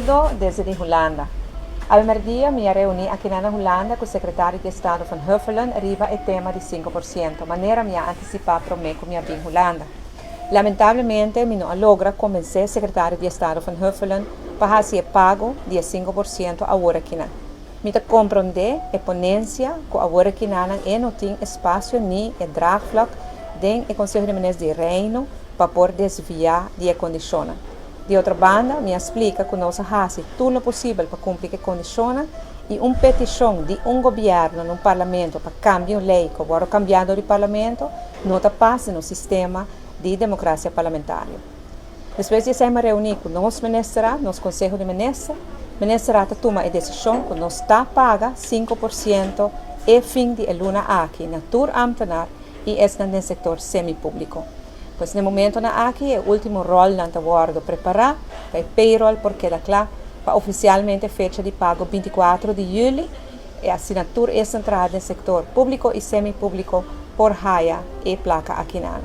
saludo desde Holanda. Al mediodía me reuní aquí en Holanda con el secretario de Estado van Huffelen arriba el tema de 5%, manera me anticipar para mí como en Holanda. Lamentavelmente, me não logra convencer o secretário de Estado van Huffelen para fazer pago de 5% agora aqui. Me compreender a ponência que agora aqui não tem espaço nem o draagvlak dentro do Conselho de Ministros de Reino para poder desviar de condições. De outra banda, me explica que nós fazemos tudo o possível para cumprir as condições e uma petição de governo no parlamento para cambiar a lei que agora cambiado do parlamento não passa no sistema de democracia parlamentar. Depois de sermos reunidos com nosso ministro, nosso Conselho de Ministros, o ministro toma a decisão que nós está paga 5% e fim de luna aqui na tour ambtenar e no setor semi-público. Pois no momento aqui é o último rol na guarda preparar para o payroll porque da claro para oficialmente fecha de pago 24 de julho e a assinatura é centrada no setor público e semi-público por raia e placa aqui na.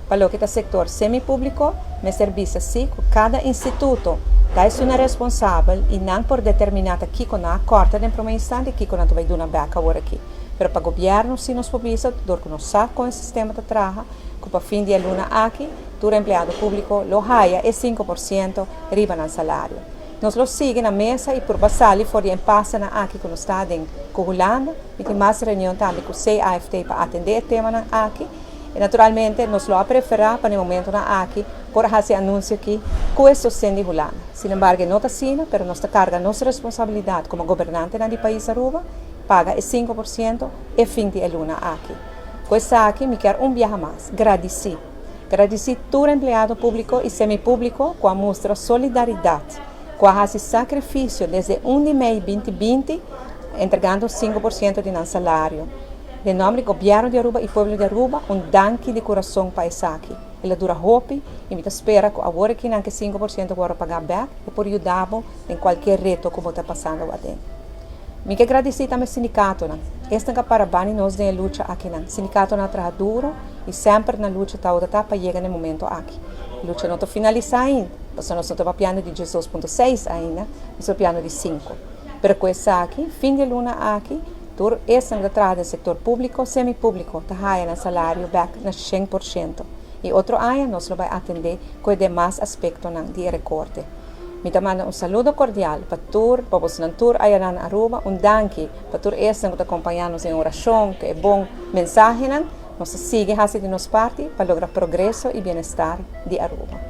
Para o que é o setor semi-público, me serviço assim que cada instituto dá uma responsável e não por determinada aqui com a corta de primeiro instante aqui com a vai dar uma beca agora aqui. Mas para o governo, se nos publica, dor que nós sabe com o sistema de trabalho, que para fim de aluna aqui, do empregado público, lo raia é 5% riba no salário. Nós lo seguimos na mesa e por basali fora passa aqui com o Estado em Holanda, e tem mais reunião também com o CAFT para atender o tema aqui. E naturalmente, nós lo preferir para o momento aqui, por fazer anúncio aqui, com o sustento de Holanda. Sin embargo, não está assim, mas nós carga nossa responsabilidade como governante do país Aruba, paga 5% e fim de aluna aqui. Com isso aqui, me quero viaje mais. Agradeci todo empregado público e semi-público que mostra solidariedade, que faz sacrifício desde 1 de maio de 2020, entregando 5% de nosso salário. Em nome do governo de Aruba e do povo de Aruba, danke de coração para isso aqui. Ele dura hope e me espera que agora que não 5% agora pagar back e por ajudar em qualquer reto que está passando lá dentro. Me que agradecer também ao sindicato. Este é parabéns nós na luta aqui. O sindicato não trabalha duro e sempre na luta está para chegar no momento aqui. A luta não está finalizada ainda, porque nós não estamos piano de 16.6 ainda, nós estamos piano de 5. Pero com isso aqui, fim de luna aqui, tur esse entrada do setor público, semi-público, está no salário back na 100%. E outro ano nós vamos atender com os demais aspectos de recorte. Me mando saludo cordial para todos, para os nantur aí na Aruba, danke para todos esses que acompanham-nos em oração, que é bom mensagem, nós seguimos a nossa parte para lograr progresso e bem-estar de Aruba.